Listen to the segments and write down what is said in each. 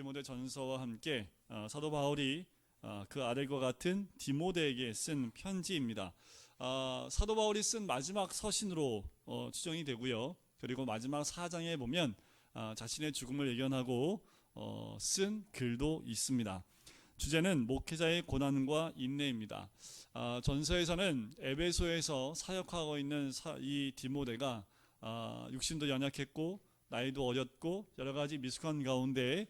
디모데 전서와 함께 사도 바울이 그 아들과 같은 디모데에게 쓴 편지입니다. 사도 바울이 쓴 마지막 서신으로 추정이 되고요. 그리고 마지막 4장에 보면 자신의 죽음을 예견하고 쓴 글도 있습니다. 주제는 목회자의 고난과 인내입니다. 전서에서는 에베소에서 사역하고 있는 이 디모데가 육신도 연약했고 나이도 어렸고 여러 가지 미숙한 가운데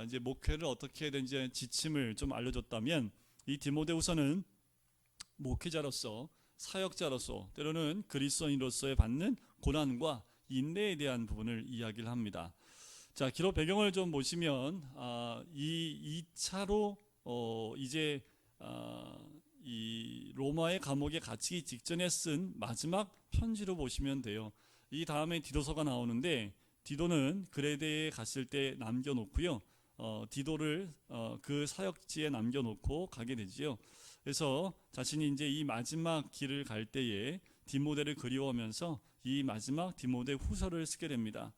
이제 목회를 어떻게 해야 되는지 지침을 좀 알려줬다면, 이 디모데후서는 목회자로서, 사역자로서, 때로는 그리스도인으로서의 받는 고난과 인내에 대한 부분을 이야기를 합니다. 자, 기록 배경을 좀 보시면 이 2차로 이제 이 로마의 감옥에 갇히기 직전에 쓴 마지막 편지로 보시면 돼요. 이 다음에 디도서가 나오는데, 디도는 그레데에 갔을 때 남겨놓고요. 디도를 그 사역지에 남겨놓고 가게 되지요. 그래서 자신이 이제 이 마지막 길을 갈 때에 디모데를 그리워하면서 이 마지막 디모데 후서를 쓰게 됩니다.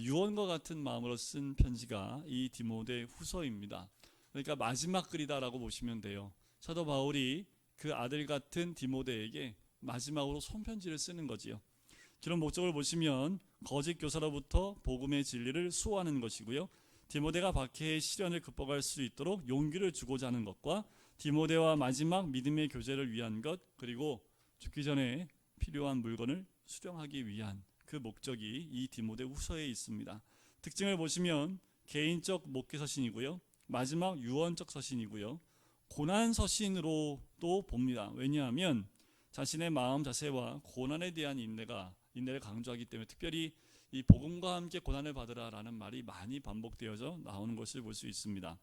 유언과 같은 마음으로 쓴 편지가 이 디모데 후서입니다. 그러니까 마지막 글이다라고 보시면 돼요. 사도 바울이 그 아들 같은 디모데에게 마지막으로 손편지를 쓰는 거지요. 그런 목적을 보시면 거짓 교사로부터 복음의 진리를 수호하는 것이고요, 디모데가 박해의 시련을 극복할 수 있도록 용기를 주고자 하는 것과 디모데와 마지막 믿음의 교제를 위한 것, 그리고 죽기 전에 필요한 물건을 수령하기 위한 그 목적이 이 디모데 후서에 있습니다. 특징을 보시면 개인적 목회 서신이고요, 마지막 유언적 서신이고요, 고난 서신으로도 봅니다. 왜냐하면 자신의 마음 자세와 고난에 대한 인내를 강조하기 때문에, 특별히 이 복음과 함께 고난을 받으라라는 말이 많이 반복되어져 나오는 것을 볼 수 있습니다.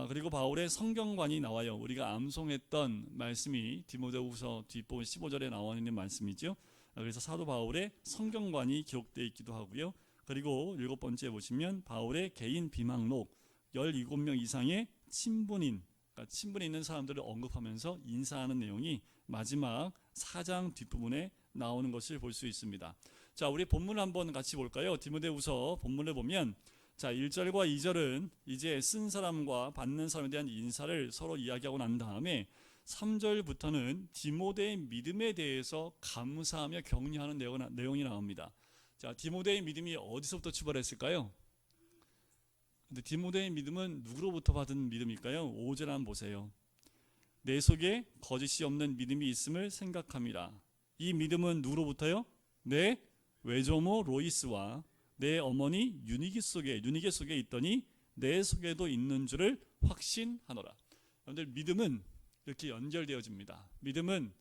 그리고 바울의 성경관이 나와요. 우리가 암송했던 말씀이 디모데후서 뒷부분 15절에 나와 있는 말씀이죠. 그래서 사도 바울의 성경관이 기록되어 있기도 하고요. 그리고 7번째 보시면 바울의 개인 비망록, 17명 이상의 친분인, 그러니까 친분이 있는 사람들을 언급하면서 인사하는 내용이 마지막 4장 뒷부분에 나오는 것을 볼 수 있습니다. 자, 우리 본문을 한번 같이 볼까요? 디모데후서 본문을 보면, 자, 1절과 2절은 이제 쓴 사람과 받는 사람에 대한 인사를 서로 이야기하고 난 다음에 3절부터는 디모데의 믿음에 대해서 감사하며 격려하는 내용이 나옵니다. 자, 디모데의 믿음이 어디서부터 출발했을까요? 근데 디모데의 믿음은 누구로부터 받은 믿음일까요? 5절 한번 보세요. 내 속에 거짓이 없는 믿음이 있음을 생각합니다. 이 믿음은 누구로부터요? 내 외조모 로이스와 내 어머니 유니게 속에 있더니 내 속에도 있는 줄을 확신하노라. 여러분들, 믿음은 이렇게 연결되어집니다. 믿음은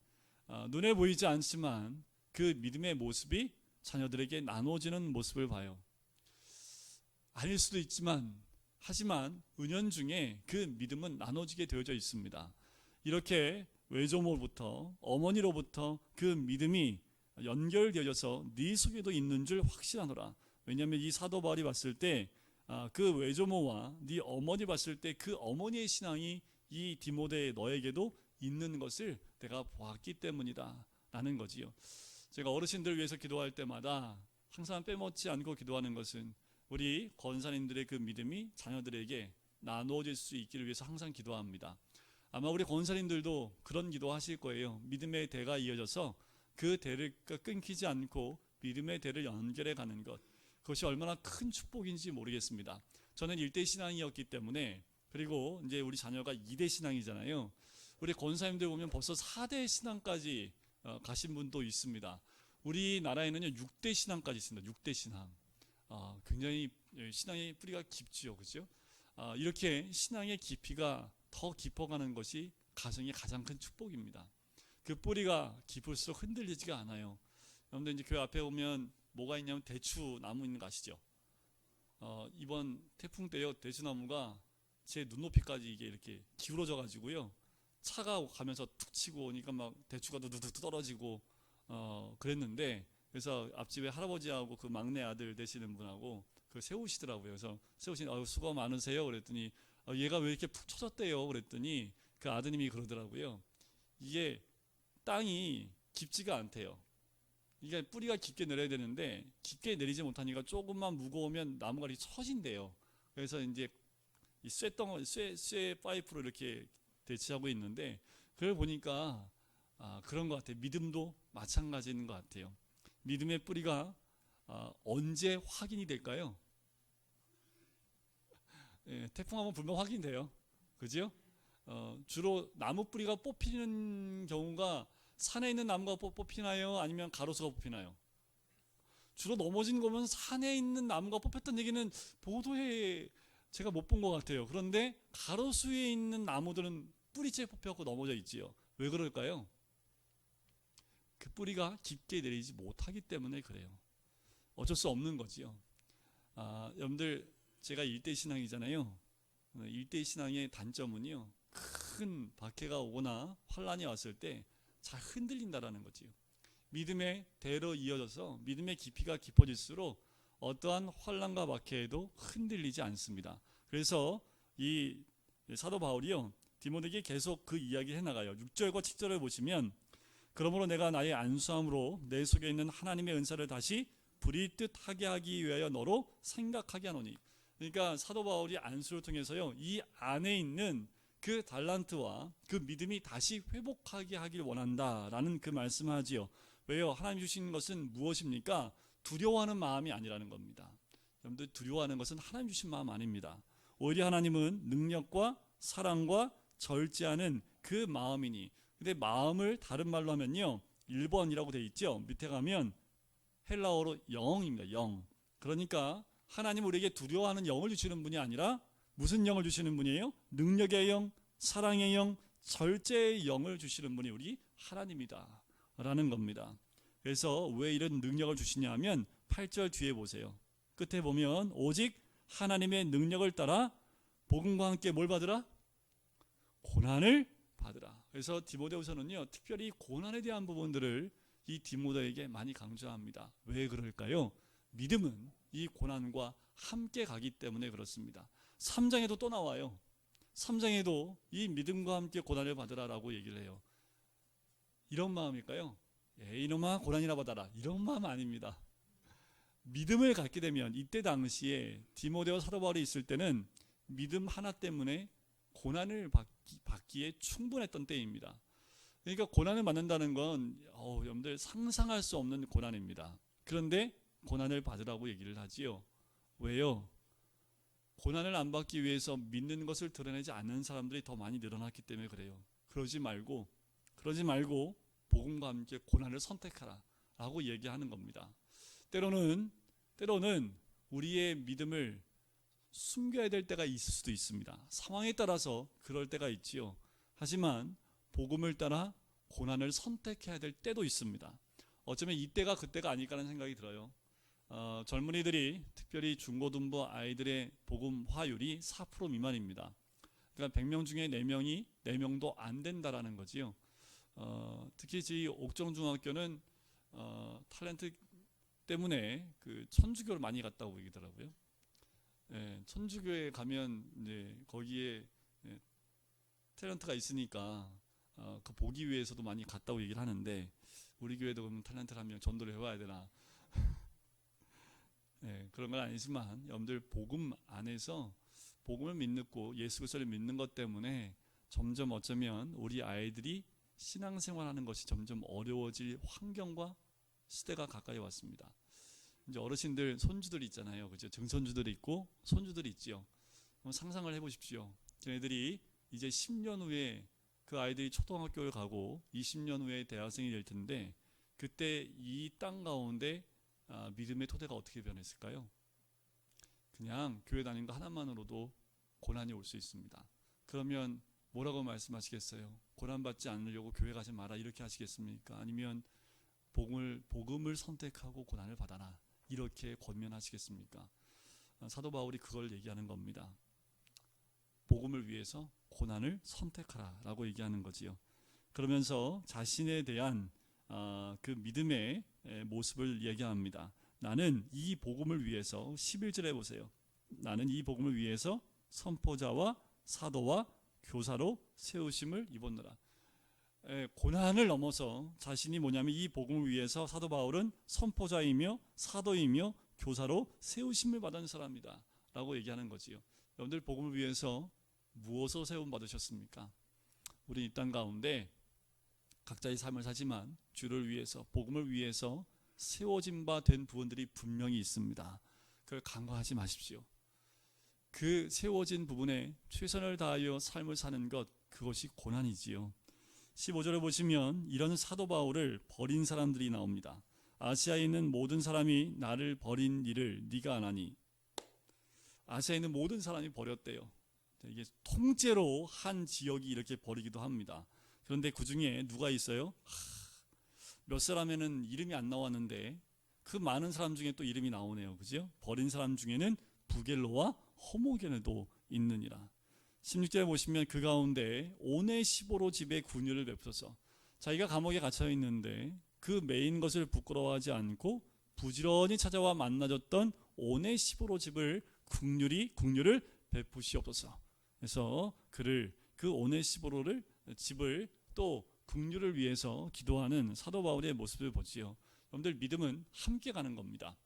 눈에 보이지 않지만 그 믿음의 모습이 자녀들에게 나눠지는 모습을 봐요. 아닐 수도 있지만, 하지만 은연중에 그 믿음은 나눠지게 되어져 있습니다. 이렇게 외조모로부터, 어머니로부터 그 믿음이 연결되어져서 네 속에도 있는 줄 확신하노라. 왜냐하면 이 사도 바울이 봤을 때 그 외조모와 네 어머니 봤을 때 그 어머니의 신앙이 이 디모데 너에게도 있는 것을 내가 보았기 때문이다 라는 거지요. 제가 어르신들 위해서 기도할 때마다 항상 빼먹지 않고 기도하는 것은 우리 권사님들의 그 믿음이 자녀들에게 나누어질 수 있기를 위해서 항상 기도합니다. 아마 우리 권사님들도 그런 기도 하실 거예요. 믿음의 대가 이어져서 그 대를 끊기지 않고 믿음의 대를 연결해 가는 것, 그것이 얼마나 큰 축복인지 모르겠습니다. 저는 1대 신앙이었기 때문에, 그리고 이제 우리 자녀가 2대 신앙이잖아요. 우리 권사님들 보면 벌써 4대 신앙까지 가신 분도 있습니다. 우리나라에는요 6대 신앙까지 있습니다. 6대 신앙. 굉장히 신앙의 뿌리가 깊지요, 그렇죠? 이렇게 신앙의 깊이가 더 깊어가는 것이 가정의 가장 큰 축복입니다. 그 뿌리가 깊을수록 흔들리지가 않아요. 여러분들, 이제 교회 앞에 오면 뭐가 있냐면 대추 나무 있는 거 아시죠? 이번 태풍 때요, 대추나무가 제 눈높이까지 이게 이렇게 기울어져 가지고요, 차가 가면서 툭 치고 오니까 막 대추가 두두둑 떨어지고 그랬는데, 그래서 앞집에 할아버지하고 그 막내 아들 되시는 분하고 그 세우시더라고요. 그래서 세우시니 수고 많으세요 그랬더니 얘가 왜 이렇게 푹 쳐졌대요 그랬더니 그 아드님이 그러더라고요. 이게 땅이 깊지가 않대요. 이게 뿌리가 깊게 내려야 되는데 깊게 내리지 못하니까 조금만 무거우면 나무가 이렇게 처진대요. 그래서 이제 이 쇠덩어리, 쇠 파이프로 이렇게 대치하고 있는데 그걸 보니까 그런 것 같아요. 믿음도 마찬가지인 것 같아요. 믿음의 뿌리가 언제 확인이 될까요? 예, 태풍 한번 불면 확인이 돼요. 그죠? 주로 나무 뿌리가 뽑히는 경우가 산에 있는 나무가 뽑히나요? 아니면 가로수가 뽑히나요? 주로 넘어진 거면 산에 있는 나무가 뽑혔던 얘기는 보도에 제가 못 본 것 같아요. 그런데 가로수에 있는 나무들은 뿌리째 뽑혀서 넘어져 있지요. 왜 그럴까요? 그 뿌리가 깊게 내리지 못하기 때문에 그래요. 어쩔 수 없는 거지요. 여러분들 제가 일대 신앙이잖아요. 일대 신앙의 단점은요. 큰 박해가 오거나 환란이 왔을 때 잘 흔들린다라는 거지요. 믿음의 대로 이어져서 믿음의 깊이가 깊어질수록 어떠한 환란과 박해에도 흔들리지 않습니다. 그래서 이 사도 바울이요. 디모데에게 계속 그 이야기 해나가요. 6절과 7절을 보시면 그러므로 내가 나의 안수함으로 내 속에 있는 하나님의 은사를 다시 부리듯 하게 하기 위하여 너로 생각하게 하노니. 그러니까 사도 바울이 안수를 통해서요. 이 안에 있는 그 달란트와 그 믿음이 다시 회복하게 하길 원한다라는 그 말씀을 하지요. 왜요? 하나님 주신 것은 무엇입니까? 두려워하는 마음이 아니라는 겁니다. 여러분들 두려워하는 것은 하나님 주신 마음 아닙니다. 오히려 하나님은 능력과 사랑과 절제하는 그 마음이니. 근데 마음을 다른 말로 하면요. 1번이라고 되어 있죠. 밑에 가면 헬라어로 영입니다. 영. 그러니까 하나님 우리에게 두려워하는 영을 주시는 분이 아니라 무슨 영을 주시는 분이에요? 능력의 영, 사랑의 영, 절제의 영을 주시는 분이 우리 하나님이다 라는 겁니다. 그래서 왜 이런 능력을 주시냐 하면 8절 뒤에 보세요. 끝에 보면 오직 하나님의 능력을 따라 복음과 함께 뭘 받으라? 고난을 받으라. 그래서 디모데후서는요. 특별히 고난에 대한 부분들을 이 디모데에게 많이 강조합니다. 왜 그럴까요? 믿음은 이 고난과 함께 가기 때문에 그렇습니다. 3장에도 또 나와요. 3장에도 이 믿음과 함께 고난을 받으라라고 얘기를 해요. 이런 마음일까요? 이놈아 고난이나 받아라. 이런 마음 아닙니다. 믿음을 갖게 되면 이때 당시에 디모데와 사도 바울이 있을 때는 믿음 하나 때문에 고난을 받기에 충분했던 때입니다. 그러니까 고난을 받는다는 건 여러분들 상상할 수 없는 고난입니다. 그런데 고난을 받으라고 얘기를 하지요. 왜요? 고난을 안 받기 위해서 믿는 것을 드러내지 않는 사람들이 더 많이 늘어났기 때문에 그래요. 그러지 말고 복음과 함께 고난을 선택하라 라고 얘기하는 겁니다. 때로는 우리의 믿음을 숨겨야 될 때가 있을 수도 있습니다. 상황에 따라서 그럴 때가 있지요. 하지만 복음을 따라 고난을 선택해야 될 때도 있습니다. 어쩌면 이때가 그때가 아닐까라는 생각이 들어요. 젊은이들이 특별히 중고등부 아이들의 복음 화율이 4% 미만입니다. 그러니까 100명 중에 4명도 안 된다라는 거지요. 특히 저희 옥정중학교는 탤런트 때문에 그 천주교를 많이 갔다고 얘기더라고요. 천주교에 가면 이제 거기에 탤런트가 있으니까 그 보기 위해서도 많이 갔다고 얘기를 하는데 우리 교회도 그러면 탤런트를 한 명 전도를 해와야 되나? 그런 건 아니지만 여러분들 복음 안에서 복음을 믿고 예수 그리스도를 믿는 것 때문에 점점 어쩌면 우리 아이들이 신앙생활하는 것이 점점 어려워질 환경과 시대가 가까이 왔습니다. 이제 어르신들 손주들 있잖아요, 그죠? 증손주들이 있고 손주들이 있지요. 상상을 해보십시오. 걔네들이 이제 10년 후에 그 아이들이 초등학교를 가고 20년 후에 대학생이 될 텐데 그때 이 땅 가운데 믿음의 토대가 어떻게 변했을까요? 그냥 교회 다니는 거 하나만으로도 고난이 올 수 있습니다. 그러면 뭐라고 말씀하시겠어요? 고난받지 않으려고 교회 가지 마라 이렇게 하시겠습니까? 아니면 복음을 선택하고 고난을 받아라 이렇게 권면하시겠습니까? 사도 바울이 그걸 얘기하는 겁니다. 복음을 위해서 고난을 선택하라 라고 얘기하는 거지요. 그러면서 자신에 대한 그 믿음의 모습을 얘기합니다. 나는 이 복음을 위해서 11절에 보세요. 나는 이 복음을 위해서 선포자와 사도와 교사로 세우심을 입었노라. 고난을 넘어서 자신이 뭐냐면 이 복음을 위해서 사도 바울은 선포자이며 사도이며 교사로 세우심을 받은 사람이다 라고 얘기하는 거지요. 여러분들 복음을 위해서 무엇으로 세움 받으셨습니까? 우리 이 땅 가운데 각자의 삶을 사지만 주를 위해서, 복음을 위해서 세워진 바 된 부분들이 분명히 있습니다. 그걸 간과하지 마십시오. 그 세워진 부분에 최선을 다하여 삶을 사는 것, 그것이 고난이지요. 15절에 보시면 이런 사도 바울을 버린 사람들이 나옵니다. 아시아에 있는 모든 사람이 나를 버린 일을 네가 안 하니. 아시아에 있는 모든 사람이 버렸대요. 이게 통째로 한 지역이 이렇게 버리기도 합니다. 그런데 그 중에 누가 있어요? 몇 사람에는 이름이 안 나왔는데 그 많은 사람 중에 또 이름이 나오네요. 그죠? 버린 사람 중에는 부겔로와 허모게네도 있느니라. 16절에 보시면 그 가운데 오네시보로 집에 긍휼을 베푸소서. 자기가 감옥에 갇혀 있는데 그 메인 것을 부끄러워하지 않고 부지런히 찾아와 만나줬던 오네시보로 집을 긍휼을 베푸시옵소서. 그래서 그 오네시보로를 집을 또 긍휼을 위해서 기도하는 사도 바울의 모습을 보지요. 여러분들, 믿음은 함께 가는 겁니다.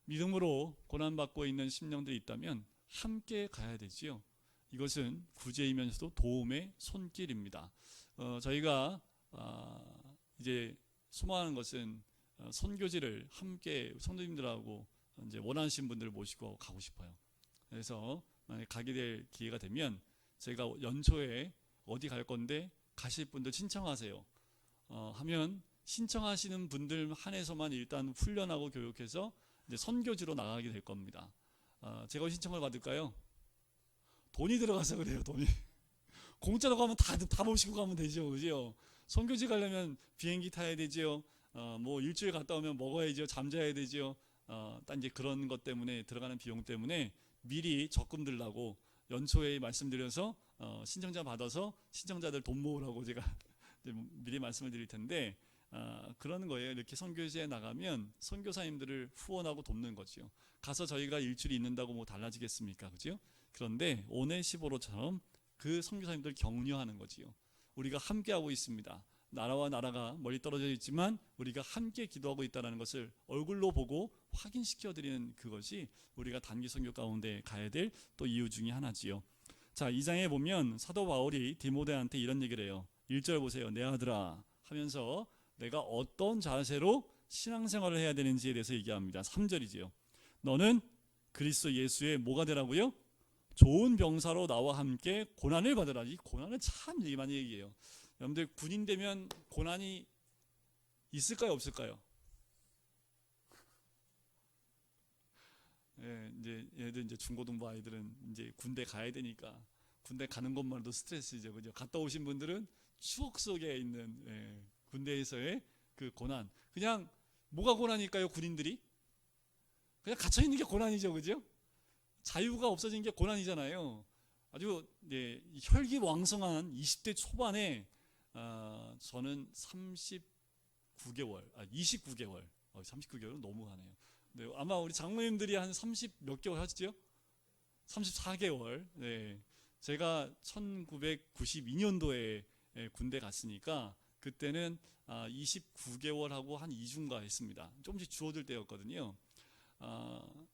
믿음으로 고난받고 있는 심령들이 있다면 함께 가야 되지요. 이것은 구제이면서도 도움의 손길입니다. 저희가 이제 소망하는 것은 선교지를 함께 성도님들하고 이제 원하시는 분들을 모시고 가고 싶어요. 그래서 만약에 가게 될 기회가 되면 제가 연초에 어디 갈 건데 가실 분들 신청하세요. 하면 신청하시는 분들 한해서만 일단 훈련하고 교육해서 이제 선교지로 나가게 될 겁니다. 제가 신청을 받을까요? 돈이 들어가서 그래요. 돈이 공짜로 가면 다 모시고 가면 되죠, 그죠? 선교지 가려면 비행기 타야 되죠. 뭐 일주일 갔다 오면 먹어야죠, 잠자야 되죠. 딱 이제 그런 것 때문에 들어가는 비용 때문에 미리 적금 들라고 연초에 말씀드려서 신청자 받아서 신청자들 돈 모으라고 제가 미리 말씀을 드릴 텐데, 그러는 거예요. 이렇게 선교지에 나가면 선교사님들을 후원하고 돕는 거죠. 가서 저희가 일주일이 있는다고 뭐 달라지겠습니까, 그죠? 그런데 오네시보로처럼 그 선교사님들 격려하는 거지요. 우리가 함께하고 있습니다. 나라와 나라가 멀리 떨어져 있지만 우리가 함께 기도하고 있다는 것을 얼굴로 보고 확인시켜 드리는 그것이 우리가 단기 선교 가운데 가야 될 또 이유 중에 하나지요. 자, 2장에 보면 사도 바울이 디모데한테 이런 얘기를 해요. 1절 보세요. 내 아들아 하면서 내가 어떤 자세로 신앙생활을 해야 되는지에 대해서 얘기합니다. 3절이지요. 너는 그리스도 예수의 뭐가 되라고요? 좋은 병사로 나와 함께 고난을 받으라. 이 고난을 참 많이 얘기해요. 여러분들, 군인 되면 고난이 있을까요, 없을까요? 예, 이제 얘들 이제 중고등부 아이들은 이제 군대 가야 되니까 군대 가는 것만으로도 스트레스죠, 그죠? 갔다 오신 분들은 추억 속에 있는 군대에서의 그 고난. 그냥 뭐가 고난일까요, 군인들이? 그냥 갇혀 있는 게 고난이죠, 그죠? 자유가 없어진 게 고난이잖아요. 아주 혈기왕성한 20대 초반에 저는 29개월, 29개월, 39개월은 너무하네요. 네, 아마 우리 장모님들이 한 30 몇 개월 하시죠? 34개월. 네, 제가 1992년도에 군대 갔으니까 그때는 29개월하고 한 2주인가 했습니다. 조금씩 줄어들 때였거든요.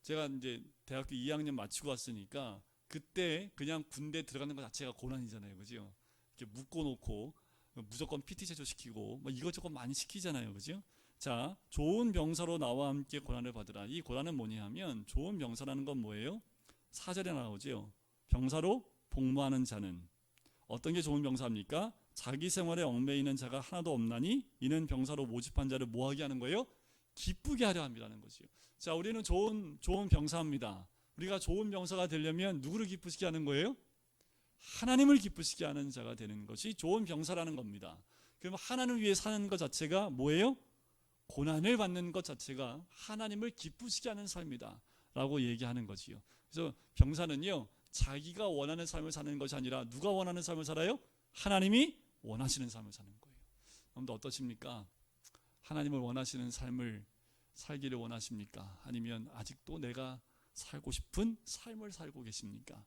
제가 이제 대학교 2학년 마치고 왔으니까 그때 그냥 군대 들어가는 것 자체가 고난이잖아요, 그죠? 이렇게 묶어놓고 무조건 PT 제조시키고 뭐 이것저것 많이 시키잖아요, 그죠? 자, 좋은 병사로 나와 함께 고난을 받으라. 이 고난은 뭐냐 하면, 좋은 병사라는 건 뭐예요? 4절에 나오죠. 병사로 복무하는 자는. 어떤 게 좋은 병사입니까? 자기 생활에 얽매이는 자가 하나도 없나니 이는 병사로 모집한 자를 뭐하게 하는 거예요? 기쁘게 하려 함이라는 거죠. 자, 우리는 좋은 병사입니다. 우리가 좋은 병사가 되려면 누구를 기쁘시게 하는 거예요? 하나님을 기쁘시게 하는 자가 되는 것이 좋은 병사라는 겁니다. 그럼 하나님을 위해 사는 것 자체가 뭐예요? 고난을 받는 것 자체가 하나님을 기쁘시게 하는 삶이다 라고 얘기하는 거지요. 그래서 병사는요, 자기가 원하는 삶을 사는 것이 아니라 누가 원하는 삶을 살아요? 하나님이 원하시는 삶을 사는 거예요. 여러분들 어떠십니까? 하나님을 원하시는 삶을 살기를 원하십니까? 아니면 아직도 내가 살고 싶은 삶을 살고 계십니까?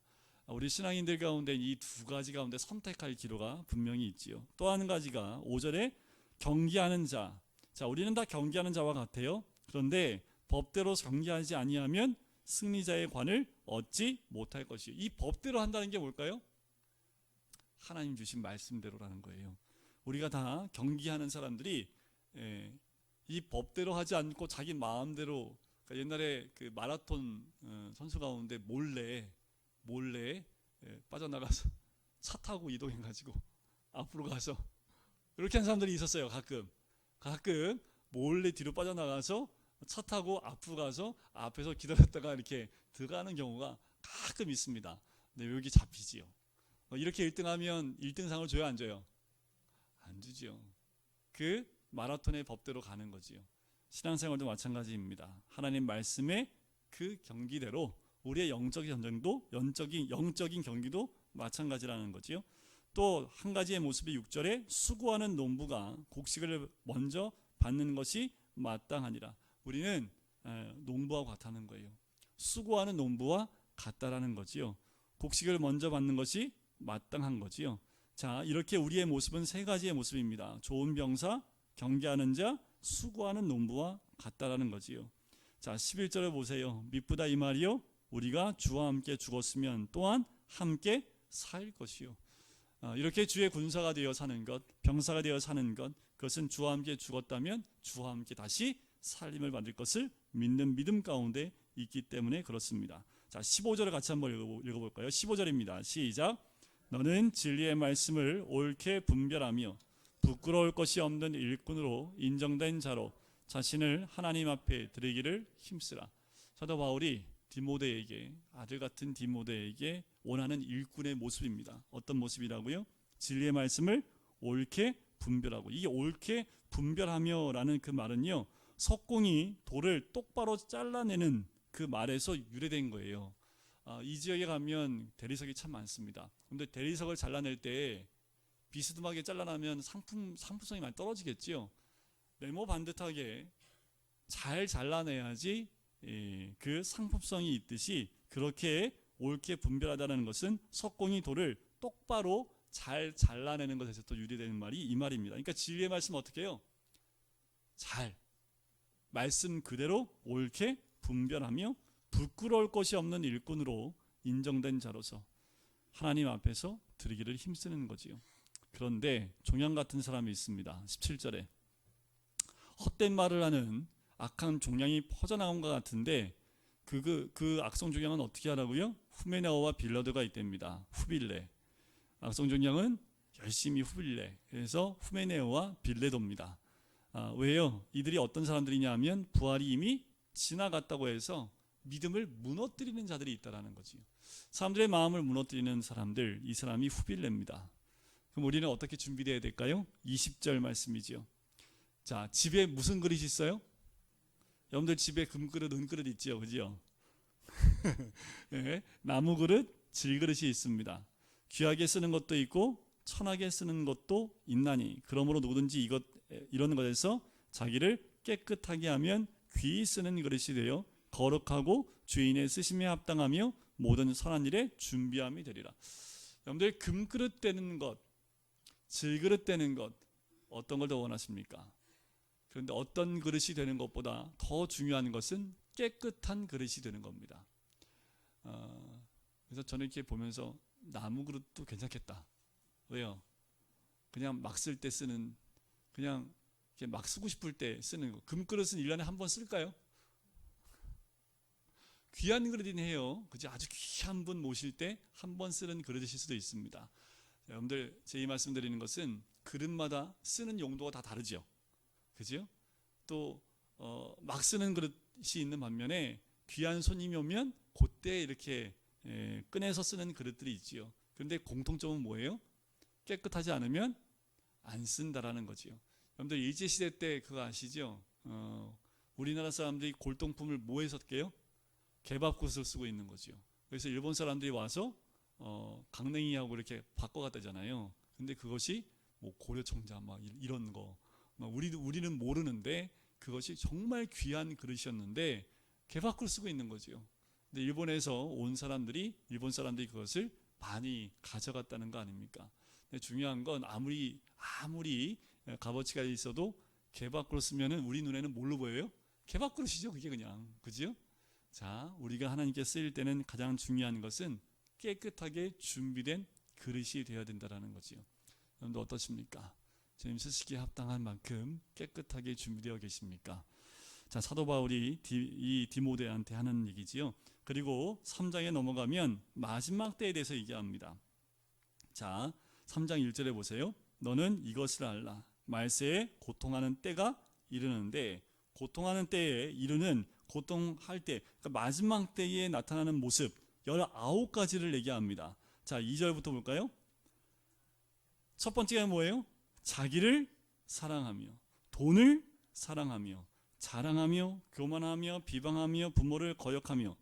우리 신앙인들 가운데 이 두 가지 가운데 선택할 기로가 분명히 있지요. 또 한 가지가 5절에 경계하는 자. 자, 우리는 다 경계하는 자와 같아요. 그런데 법대로 경계하지 아니하면 승리자의 관을 얻지 못할 것이요. 이 법대로 한다는 게 뭘까요? 하나님 주신 말씀대로라는 거예요. 우리가 다 경기하는 사람들이 이 법대로 하지 않고 자기 마음대로, 그러니까 옛날에 그 마라톤 선수 가운데 몰래 빠져나가서 차 타고 이동해가지고 앞으로 가서 이렇게 한 사람들이 있었어요. 가끔 몰래 뒤로 빠져나가서 차 타고 앞으로 가서 앞에서 기다렸다가 이렇게 들어가는 경우가 가끔 있습니다. 근데 여기 잡히지요. 이렇게 1등하면 1등상을 줘요, 안 줘요? 안 주지요. 그 마라톤의 법대로 가는 거지요. 신앙생활도 마찬가지입니다. 하나님 말씀의 그 경기대로 우리의 영적인 전쟁도 영적인 경기도 마찬가지라는 거지요. 또 한 가지의 모습이 6절에 수고하는 농부가 곡식을 먼저 받는 것이 마땅하니라. 우리는 농부와 같다는 거예요. 수고하는 농부와 같다라는 거지요. 곡식을 먼저 받는 것이 마땅한 거지요. 자, 이렇게 우리의 모습은 세 가지의 모습입니다. 좋은 병사, 경계하는 자, 수고하는 농부와 같다라는 거지요. 자, 11절을 보세요. 미쁘다 이 말이요, 우리가 주와 함께 죽었으면 또한 함께 살 것이요. 이렇게 주의 군사가 되어 사는 것, 병사가 되어 사는 것, 그것은 주와 함께 죽었다면 주와 함께 다시 살림을 받을 것을 믿는 믿음 가운데 있기 때문에 그렇습니다. 자, 15절을 같이 한번 읽어볼까요? 15절입니다. 시작. 너는 진리의 말씀을 옳게 분별하며 부끄러울 것이 없는 일꾼으로 인정된 자로 자신을 하나님 앞에 드리기를 힘쓰라. 사도 바울이 디모데에게, 아들 같은 디모데에게 원하는 일꾼의 모습입니다. 어떤 모습이라고요? 진리의 말씀을 옳게 분별하고, 이게 옳게 분별하며라는 그 말은요, 석공이 돌을 똑바로 잘라내는 그 말에서 유래된 거예요. 이 지역에 가면 대리석이 참 많습니다. 근데 대리석을 잘라낼 때 비스듬하게 잘라내면 상품성이 많이 떨어지겠지요. 네모 반듯하게 잘 잘라내야지 그 상품성이 있듯이, 그렇게 옳게 분별하다는 것은 석공이 돌을 똑바로 잘 잘라내는 것에서 또 유래되는 말이 이 말입니다. 그러니까 진리의 말씀 어떻게 해요? 잘 말씀 그대로 옳게 분별하며 부끄러울 것이 없는 일꾼으로 인정된 자로서 하나님 앞에서 드리기를 힘쓰는 거지요. 그런데 종양 같은 사람이 있습니다. 17절에 헛된 말을 하는 악한 종양이 퍼져나온 것 같은데 그 악성 종양은 어떻게 하라고요? 후메네오와 빌라도가 있답니다. 후빌레. 악성 종양은 열심히 후빌레. 그래서 후메네오와 빌레도입니다. 왜요? 이들이 어떤 사람들이냐 하면 부활이 이미 지나갔다고 해서 믿음을 무너뜨리는 자들이 있다라는 거지요. 사람들의 마음을 무너뜨리는 사람들, 이 사람이 후빌레입니다. 그럼 우리는 어떻게 준비되어야 될까요? 20절 말씀이지요. 자, 집에 무슨 그릇이 있어요? 여러분들 집에 금그릇, 은그릇 있지요, 그죠? 네, 나무 그릇, 질그릇이 있습니다. 귀하게 쓰는 것도 있고 천하게 쓰는 것도 있나니 그러므로 누구든지 이런 것에서 자기를 깨끗하게 하면 귀히 쓰는 그릇이 되어 거룩하고 주인의 쓰심에 합당하며 모든 선한 일에 준비함이 되리라. 여러분들 금그릇 되는 것, 질그릇 되는 것, 어떤 걸 더 원하십니까? 그런데 어떤 그릇이 되는 것보다 더 중요한 것은 깨끗한 그릇이 되는 겁니다. 그래서 저는 이렇게 보면서 나무 그릇도 괜찮겠다. 왜요? 그냥 막 쓸 때 쓰는, 그냥 이렇게 막 쓰고 싶을 때 쓰는 거. 금그릇은 1년에 한 번 쓸까요? 귀한 그릇이긴 해요. 그죠? 아주 귀한 분 모실 때 한 번 쓰는 그릇이실 수도 있습니다. 여러분들, 제 이 말씀드리는 것은 그릇마다 쓰는 용도가 다 다르죠. 그죠? 또 막 쓰는 그릇이 있는 반면에 귀한 손님이 오면 그때 이렇게 꺼내서 쓰는 그릇들이 있지요. 그런데 공통점은 뭐예요? 깨끗하지 않으면 안 쓴다라는 거지요. 여러분들 일제시대 때 그거 아시죠? 우리나라 사람들이 골동품을 뭐해서 쓸게요? 개밥그릇을 쓰고 있는 거지요. 그래서 일본 사람들이 와서 강냉이하고 이렇게 바꿔갔다잖아요. 근데 그것이 뭐 고려청자 막 이런 거, 우리는 모르는데 그것이 정말 귀한 그릇이었는데 개밥그릇 쓰고 있는 거지요. 근데 일본에서 온 사람들이, 일본 사람들이 그것을 많이 가져갔다는 거 아닙니까? 근데 중요한 건 아무리 값어치가 있어도 개밥그릇 쓰면은 우리 눈에는 뭘로 보여요? 개밥그릇이죠, 그게 그냥. 그죠? 자, 우리가 하나님께 쓰일 때는 가장 중요한 것은 깨끗하게 준비된 그릇이 되어야 된다는 거지요. 여러분들 어떠십니까? 주님 쓰시기에 합당한 만큼 깨끗하게 준비되어 계십니까? 자, 사도 바울이 이 디모데한테 하는 얘기지요. 그리고 3장에 넘어가면 마지막 때에 대해서 얘기합니다. 자, 3장 1절에 보세요. 너는 이것을 알라. 말세에 고통하는 때가 이르는데, 고통하는 때에 이르는 고통할 때, 그러니까 마지막 때에 나타나는 모습 19가지를 얘기합니다. 자, 2절부터 볼까요? 첫 번째가 뭐예요? 자기를 사랑하며, 돈을 사랑하며, 자랑하며, 교만하며, 비방하며, 부모를 거역하며.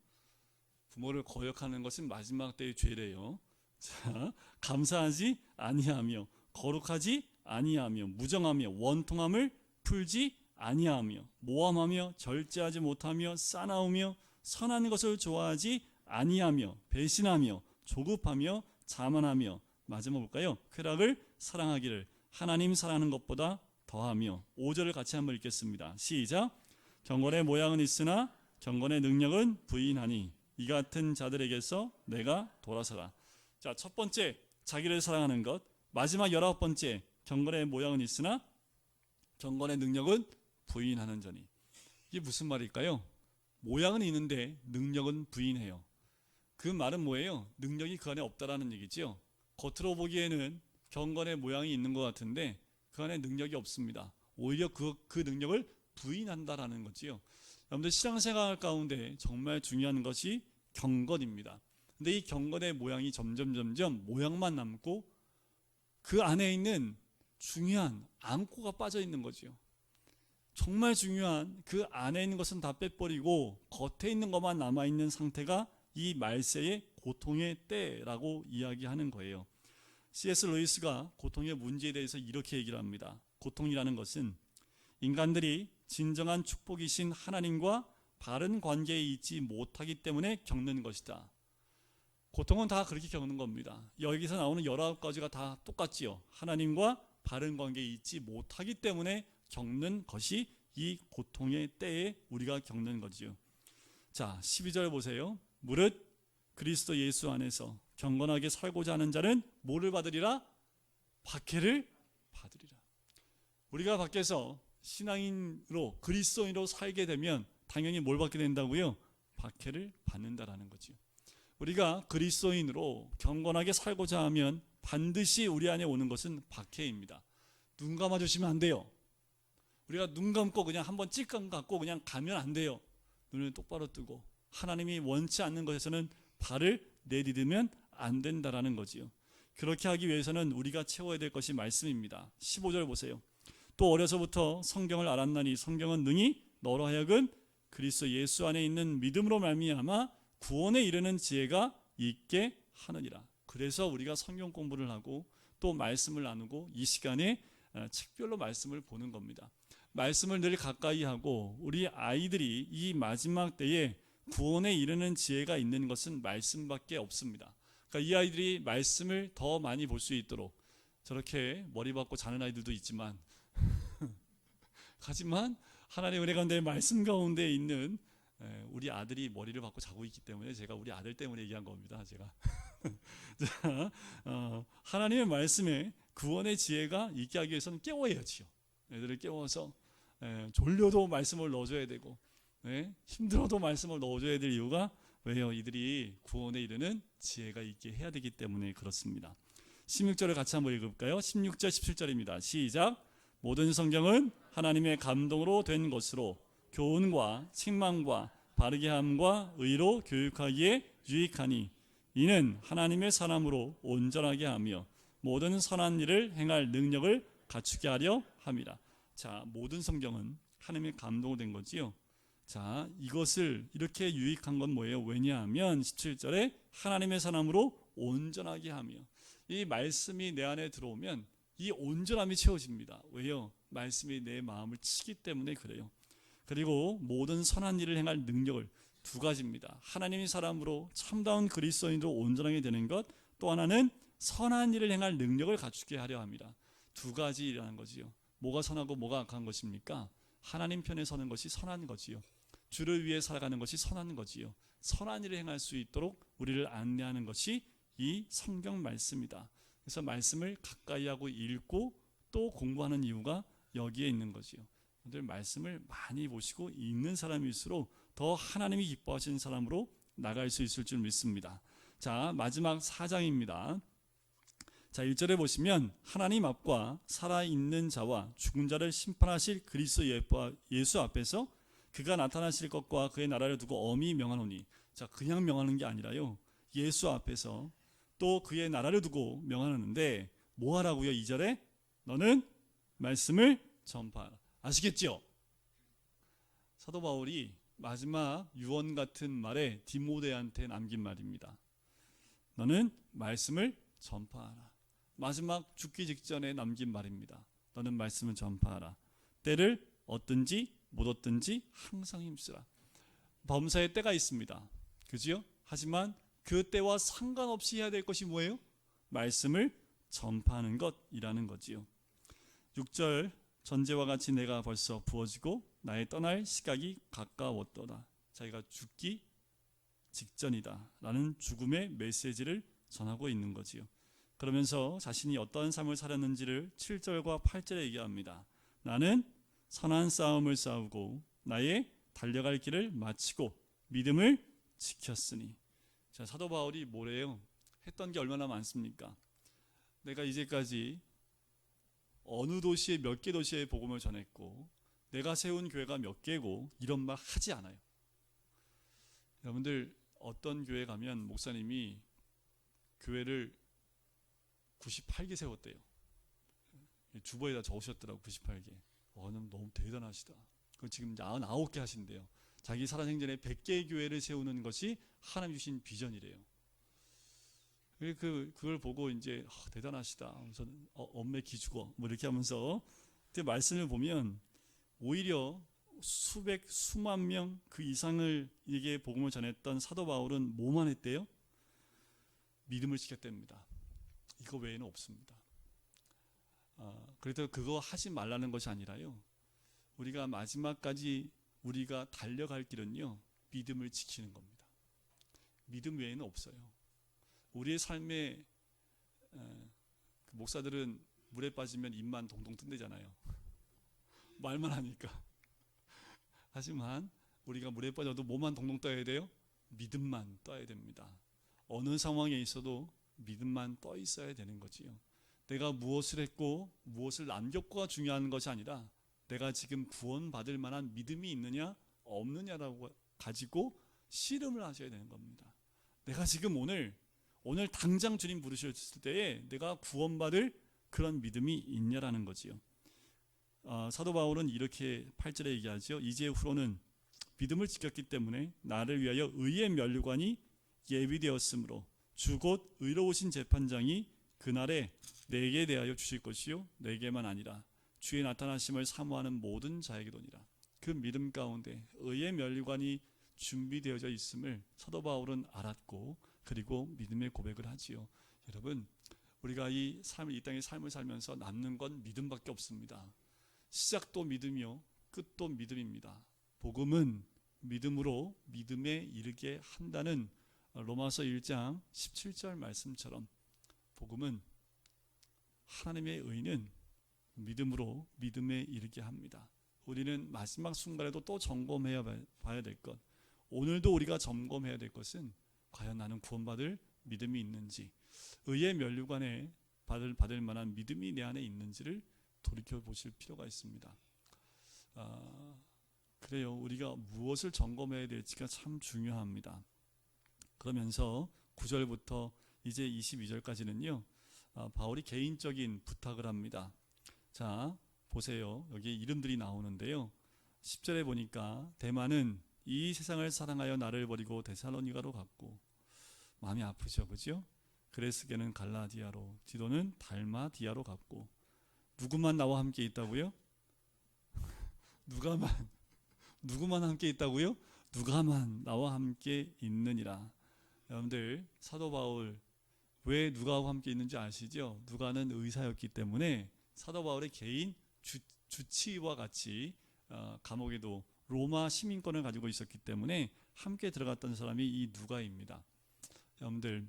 부모를 거역하는 것은 마지막 때의 죄래요. 자, 감사하지 아니하며, 거룩하지 아니하며, 무정하며, 원통함을 풀지 아니하며, 모함하며, 절제하지 못하며, 싸나우며, 선한 것을 좋아하지 아니하며, 배신하며, 조급하며, 자만하며. 마지막 볼까요? 쾌락을 사랑하기를 하나님 사랑하는 것보다 더하며. 5절을 같이 한번 읽겠습니다. 시작. 경건의 모양은 있으나 경건의 능력은 부인하니 이 같은 자들에게서 내가 돌아서라. 자, 첫 번째 자기를 사랑하는 것. 마지막 19번째 경건의 모양은 있으나 경건의 능력은 부인하는 자니. 이게 무슨 말일까요? 모양은 있는데 능력은 부인해요. 그 말은 뭐예요? 능력이 그 안에 없다라는 얘기죠. 겉으로 보기에는 경건의 모양이 있는 것 같은데 그 안에 능력이 없습니다. 오히려 그 능력을 부인한다라는 거지요. 여러분들 신앙생활 가운데 정말 중요한 것이 경건입니다. 근데 이 경건의 모양이 점점 모양만 남고 그 안에 있는 중요한 안고가 빠져 있는 거지요. 정말 중요한 그 안에 있는 것은 다 빼버리고 겉에 있는 것만 남아있는 상태가 이 말세의 고통의 때라고 이야기하는 거예요. C.S. 루이스가 고통의 문제에 대해서 이렇게 얘기를 합니다. 고통이라는 것은 인간들이 진정한 축복이신 하나님과 바른 관계에 있지 못하기 때문에 겪는 것이다. 고통은 다 그렇게 겪는 겁니다. 여기서 나오는 19가지가 다 똑같지요. 하나님과 바른 관계에 있지 못하기 때문에 겪는 것이 이 고통의 때에 우리가 겪는 거지요. 자, 12절 보세요. 무릇 그리스도 예수 안에서 경건하게 살고자 하는 자는 뭐를 받으리라? 박해를 받으리라. 우리가 밖에서 신앙인으로 그리스도인으로 살게 되면 당연히 뭘 받게 된다고요? 박해를 받는다라는 거죠. 우리가 그리스도인으로 경건하게 살고자 하면 반드시 우리 안에 오는 것은 박해입니다. 눈 감아주시면 안 돼요. 우리가 눈 감고 그냥 한번 찔끔 감고 그냥 가면 안 돼요. 눈을 똑바로 뜨고 하나님이 원치 않는 것에서는 발을 내디디면 안 된다라는 거지요. 그렇게 하기 위해서는 우리가 채워야 될 것이 말씀입니다. 15절 보세요. 또 어려서부터 성경을 알았나니 성경은 능히 너로 하여금 그리스도 예수 안에 있는 믿음으로 말미암아 구원에 이르는 지혜가 있게 하느니라. 그래서 우리가 성경 공부를 하고 또 말씀을 나누고 이 시간에 책별로 말씀을 보는 겁니다. 말씀을 늘 가까이 하고 우리 아이들이 이 마지막 때에 구원에 이르는 지혜가 있는 것은 말씀밖에 없습니다. 그러니까 이 아이들이 말씀을 더 많이 볼 수 있도록 저렇게 머리 박고 자는 아이들도 있지만 하지만 하나님의 은혜 가운데 말씀 가운데 있는 우리 아들이 머리를 박고 자고 있기 때문에 제가 우리 아들 때문에 얘기한 겁니다. 제가 자, 하나님의 말씀에 구원의 지혜가 있게 하기 위해서는 깨워야지요. 애들을 깨워서 졸려도 말씀을 넣어줘야 되고 힘들어도 말씀을 넣어줘야 될 이유가 왜요? 이들이 구원에 이르는 지혜가 있게 해야 되기 때문에 그렇습니다. 16절을 같이 한번 읽을까요? 16절 17절입니다. 시작. 모든 성경은 하나님의 감동으로 된 것으로 교훈과 책망과 바르게 함과 의로 교육하기에 유익하니 이는 하나님의 사람으로 온전하게 하며 모든 선한 일을 행할 능력을 갖추게 하려 함이라. 자, 모든 성경은 하나님의 감동으로 된 거지요. 자, 이것을 이렇게 유익한 건 뭐예요? 왜냐하면 17절에 하나님의 사람으로 온전하게 하며 이 말씀이 내 안에 들어오면 이 온전함이 채워집니다. 왜요? 말씀이 내 마음을 치기 때문에 그래요. 그리고 모든 선한 일을 행할 능력을 두 가지입니다. 하나님의 사람으로 참다운 그리스도인으로 온전하게 되는 것, 또 하나는 선한 일을 행할 능력을 갖추게 하려 합니다. 두 가지라는 거지요. 뭐가 선하고 뭐가 악한 것입니까? 하나님 편에 서는 것이 선한 거지요. 주를 위해 살아가는 것이 선한 거지요. 선한 일을 행할 수 있도록 우리를 안내하는 것이 이 성경 말씀이다. 그래서 말씀을 가까이 하고 읽고 또 공부하는 이유가 여기에 있는 거지요. 여러분들 말씀을 많이 보시고 읽는 사람일수록 더 하나님이 기뻐하시는 사람으로 나갈 수 있을 줄 믿습니다. 자, 마지막 4장입니다. 자, 1절에 보시면 하나님 앞과 살아있는 자와 죽은 자를 심판하실 그리스도 예수 앞에서 그가 나타나실 것과 그의 나라를 두고 엄히 명하노니. 자, 그냥 명하는 게 아니라요, 예수 앞에서 또 그의 나라를 두고 명하는데 뭐 하라고요? 2절에 너는 말씀을 전파하라. 아시겠죠? 사도 바울이 마지막 유언 같은 말에 디모데한테 남긴 말입니다. 너는 말씀을 전파하라. 마지막 죽기 직전에 남긴 말입니다. 너는 말씀을 전파하라. 때를 얻든지 못 얻든지 항상 힘쓰라. 범사에 때가 있습니다. 그죠? 하지만 그 때와 상관없이 해야 될 것이 뭐예요? 말씀을 전파하는 것이라는 거지요. 6절 전제와 같이 내가 벌써 부어지고 나의 떠날 시각이 가까웠도다. 자기가 죽기 직전이다 라는 죽음의 메시지를 전하고 있는 거지요. 그러면서 자신이 어떤 삶을 살았는지를 7절과 8절에 얘기합니다. 나는 선한 싸움을 싸우고 나의 달려갈 길을 마치고 믿음을 지켰으니. 자, 사도 바울이 뭐래요? 했던 게 얼마나 많습니까? 내가 이제까지 어느 도시에 몇 개 도시에 복음을 전했고 내가 세운 교회가 몇 개고 이런 말 하지 않아요. 여러분들 어떤 교회 가면 목사님이 교회를 98개 세웠대요. 주보에다 적으셨더라고. 98개. 너무 대단하시다. 지금 99개 하신대요. 자기 살아생전에 100개의 교회를 세우는 것이 하나님 주신 비전이래요. 그걸 보고 이제 대단하시다. 그래서 엄매 기죽어 뭐 이렇게 하면서 그때 말씀을 보면 오히려 수만 명 그 이상을 이게 복음을 전했던 사도 바울은 뭐만 했대요? 믿음을 지켰답니다. 이거 외에는 없습니다. 그래서 그거 하지 말라는 것이 아니라요, 우리가 마지막까지 우리가 달려갈 길은요, 믿음을 지키는 겁니다. 믿음 외에는 없어요. 우리의 삶에 목사들은 물에 빠지면 입만 동동 뜬대잖아요. 말만 하니까. 하지만 우리가 물에 빠져도 뭐만 동동 떠야 돼요? 믿음만 떠야 됩니다. 어느 상황에 있어도 믿음만 떠 있어야 되는 거지요. 내가 무엇을 했고 무엇을 남겼고가 중요한 것이 아니라 내가 지금 구원받을 만한 믿음이 있느냐 없느냐라고 가지고 씨름을 하셔야 되는 겁니다. 내가 지금 오늘 당장 주님 부르셨을 때에 내가 구원받을 그런 믿음이 있냐라는 거지요. 사도 바울은 이렇게 8절에 얘기하죠. 이제 후로는 믿음을 지켰기 때문에 나를 위하여 의의 면류관이 예비되었으므로 주 곧 의로우신 재판장이 그날에 내게 대하여 주실 것이요 내게만 아니라 주의 나타나심을 사모하는 모든 자에게도니라. 그 믿음 가운데 의의 면류관이 준비되어져 있음을 사도 바울은 알았고 그리고 믿음의 고백을 하지요. 여러분, 우리가 이 땅의 삶을 살면서 남는 건 믿음밖에 없습니다. 시작도 믿음이요 끝도 믿음입니다. 복음은 믿음으로 믿음에 이르게 한다는 로마서 1장 17절 말씀처럼 복음은 하나님의 의는 믿음으로 믿음에 이르게 합니다. 우리는 마지막 순간에도 또 점검해야 봐야 될 것, 오늘도 우리가 점검해야 될 것은 과연 나는 구원받을 믿음이 있는지, 의의 면류관에 받을 만한 믿음이 내 안에 있는지를 돌이켜보실 필요가 있습니다. 그래요. 우리가 무엇을 점검해야 될지가 참 중요합니다. 그러면서 9절부터 이제 22절까지는요, 바울이 개인적인 부탁을 합니다. 자, 보세요. 여기 이름들이 나오는데요. 10절에 보니까 데마는 이 세상을 사랑하여 나를 버리고 데살로니가로 갔고, 마음이 아프죠, 그죠? 그레스게는 갈라디아로, 디도는 달마디아로 갔고, 누구만 나와 함께 있다고요? 누구만 함께 있다고요? 누가만 나와 함께 있느니라. 여러분들, 사도 바울 왜 누가와 함께 있는지 아시죠? 누가는 의사였기 때문에 사도 바울의 개인 주치의와 같이 감옥에도 로마 시민권을 가지고 있었기 때문에 함께 들어갔던 사람이 이 누가입니다. 여러분들,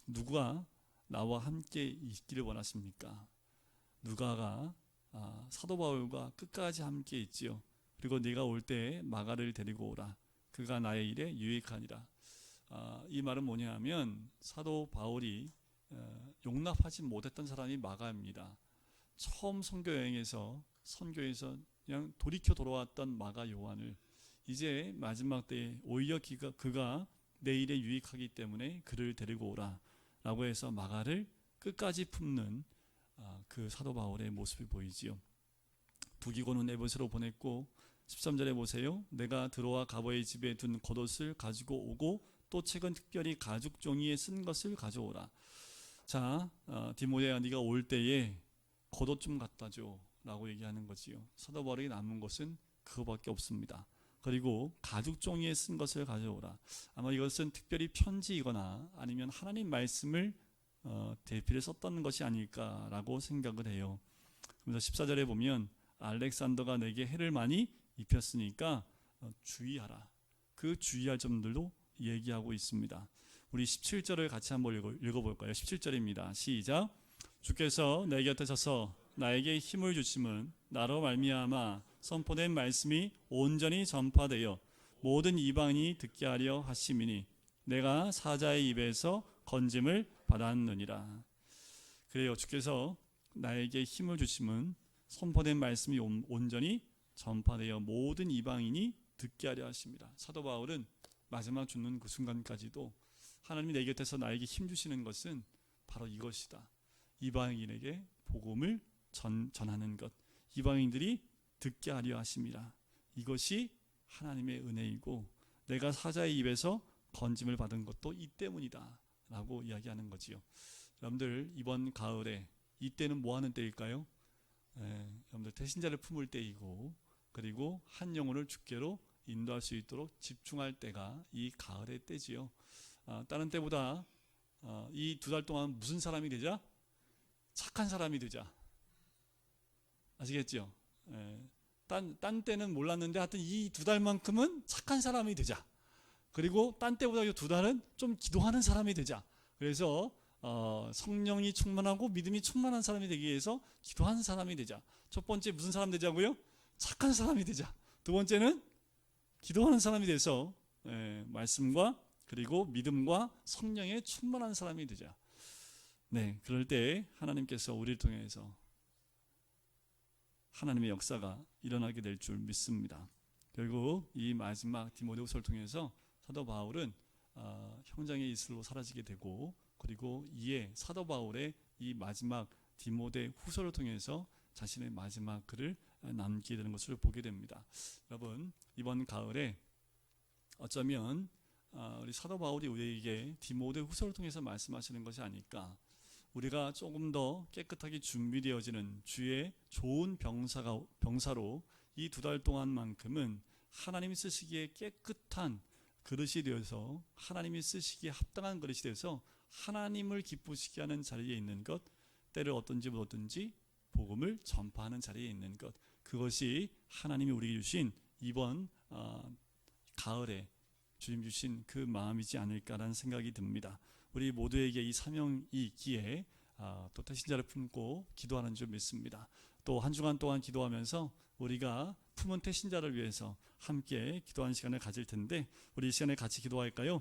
누가 나와 함께 있기를 원하십니까? 누가가 사도 바울과 끝까지 함께 있지요. 그리고 네가 올 때 마가를 데리고 오라. 그가 나의 일에 유익하니라. 이 말은 뭐냐 하면 사도 바울이 용납하지 못했던 사람이 마가입니다. 처음 선교에서 그냥 돌이켜 돌아왔던 마가 요한을 이제 마지막 때에 오히려 그가 내 일에 유익하기 때문에 그를 데리고 오라 라고 해서 마가를 끝까지 품는 그 사도 바울의 모습이 보이지요. 두기고는 에베소로 보냈고 13절에 보세요. 내가 들어와 가버의 집에 둔 겉옷을 가지고 오고 또 책은 특별히 가죽 종이에 쓴 것을 가져오라. 자, 디모데야, 네가 올 때에 겉옷 좀 갖다 줘 라고 얘기하는 거지요. 사도 바울에게 남은 것은 그거밖에 없습니다. 그리고 가죽 종이에 쓴 것을 가져오라. 아마 이것은 특별히 편지이거나 아니면 하나님 말씀을 대필해 썼던 것이 아닐까라고 생각을 해요. 그래서 14절에 보면 알렉산더가 내게 해를 많이 입혔으니까 주의하라. 그 주의할 점들도 얘기하고 있습니다. 우리 17절을 같이 한번 읽어볼까요? 17절입니다. 시작. 주께서 내 곁에 서서 나에게 힘을 주심은 나로 말미암아 선포된 말씀이 온전히 전파되어 모든 이방인이 듣게 하려 하심이니 내가 사자의 입에서 건짐을 받았느니라. 그래요. 주께서 나에게 힘을 주심은 선포된 말씀이 온전히 전파되어 모든 이방인이 듣게 하려 하십니다. 사도 바울은 마지막 죽는 그 순간까지도 하나님이 내 곁에서 나에게 힘 주시는 것은 바로 이것이다. 이방인에게 복음을 전하는 것, 이방인들이 듣게 하려 하십니다. 이것이 하나님의 은혜이고 내가 사자의 입에서 건짐을 받은 것도 이 때문이다 라고 이야기하는 거지요. 여러분들, 이번 가을에 이때는 뭐 하는 때일까요? 여러분들, 태신자를 품을 때이고 그리고 한 영혼을 주께로 인도할 수 있도록 집중할 때가 이 가을의 때지요. 다른 때보다 이 2달 동안 무슨 사람이 되자? 착한 사람이 되자. 아시겠죠? 딴 때는 몰랐는데 하여튼 이 2달만큼은 착한 사람이 되자. 그리고 딴 때보다 이 2달은 좀 기도하는 사람이 되자. 그래서 성령이 충만하고 믿음이 충만한 사람이 되기 위해서 기도하는 사람이 되자. 첫 번째 무슨 사람 되자고요? 착한 사람이 되자. 두 번째는 기도하는 사람이 돼서 말씀과 그리고 믿음과 성령에 충만한 사람이 되자. 네, 그럴 때 하나님께서 우리를 통해서 하나님의 역사가 일어나게 될 줄 믿습니다. 결국 이 마지막 디모데후서를 통해서 사도 바울은 형장의 이슬로 사라지게 되고 그리고 이에 사도 바울의 이 마지막 디모데후서를 통해서 자신의 마지막 글을 남기게 되는 것을 보게 됩니다. 여러분, 이번 가을에 어쩌면 우리 사도 바울이 우리에게 디모데후서를 통해서 말씀하시는 것이 아닐까. 우리가 조금 더 깨끗하게 준비되어지는 주의 좋은 병사로 이 2달 동안만큼은 하나님이 쓰시기에 깨끗한 그릇이 되어서 하나님이 쓰시기에 합당한 그릇이 되어서 하나님을 기쁘시게 하는 자리에 있는 것, 때를 어떤지 못든지 복음을 전파하는 자리에 있는 것, 그것이 하나님이 우리에게 주신 이번 가을에 주님 주신 그 마음이지 않을까라는 생각이 듭니다. 우리 모두에게 이 사명이 있기에 또 태신자를 품고 기도하는 줄 믿습니다. 또 한 주간 동안 기도하면서 우리가 품은 태신자를 위해서 함께 기도하는 시간을 가질 텐데 우리 이 시간에 같이 기도할까요?